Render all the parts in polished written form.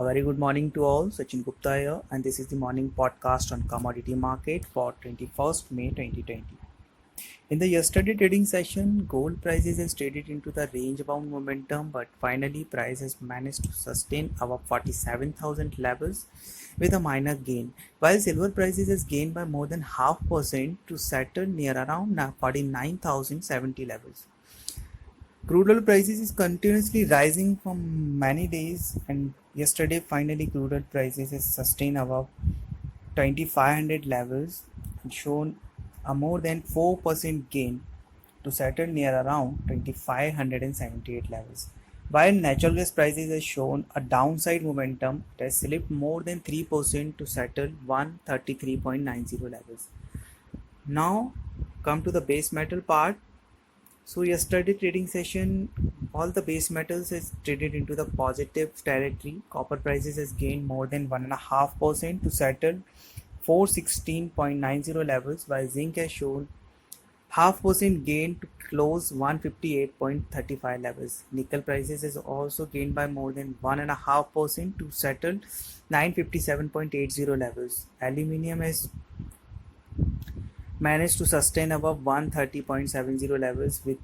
A very good morning to all. Sachin Gupta here, and this is the morning podcast on commodity market for 21st May 2020. In the yesterday trading session, gold prices has traded into the range bound momentum, but finally price has managed to sustain above 47,000 levels with a minor gain, while silver prices has gained by more than 0.5% to settle near around 49,070 levels. Crude oil prices is continuously rising from many days, and yesterday finally crude oil prices is sustained above 2500 levels and shown a more than 4% gain to settle near around 2578 levels. While natural gas prices has shown a downside momentum, it has slipped more than 3% to settle 133.90 levels. Now come to the base metal part. So yesterday trading session, all the base metals is traded into the positive territory. Copper prices has gained more than 1.5% to settle 416.90 levels, while zinc has shown 0.5% gain to close 158.35 levels. Nickel prices has also gained by more than 1.5% to settle 957.80 levels. Aluminium has managed to sustain above 130.70 levels with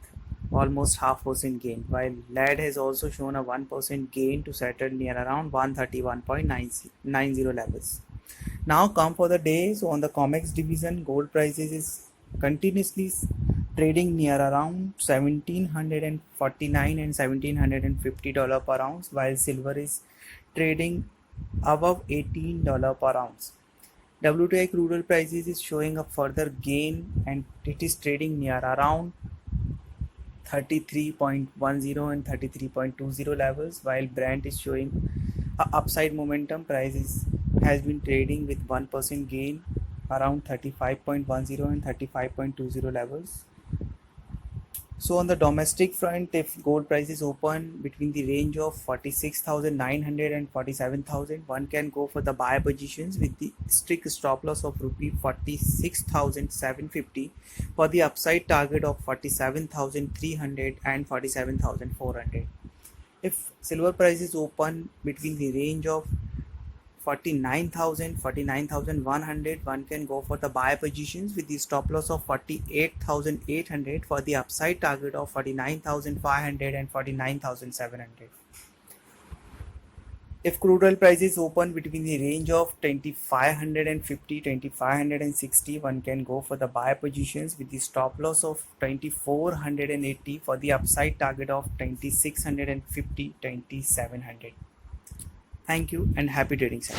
almost 0.5% gain, while lead has also shown a 1% gain to settle near around 131.90 levels. Now come for the day. So on the COMEX division, gold prices is continuously trading near around 1749 and $1750 per ounce, while silver is trading above $18 per ounce. WTI crude oil prices is showing a further gain and it is trading near around 33.10 and 33.20 levels, while Brent is showing a upside momentum. Prices has been trading with 1% gain around 35.10 and 35.20 levels. So on the domestic front, if gold prices open between the range of 46,900 and 47,000, one can go for the buy positions with the strict stop loss of rupee 46,750 for the upside target of 47,300 and 47,400. If silver prices open between the range of 49,000, 49,100, one can go for the buy positions with the stop loss of 48,800 for the upside target of 49,500 and 49,700. If crude oil prices open between the range of 2,550, 2,560, one can go for the buy positions with the stop loss of 2,480 for the upside target of 2,650, 2,700. Thank you and happy trading, sir.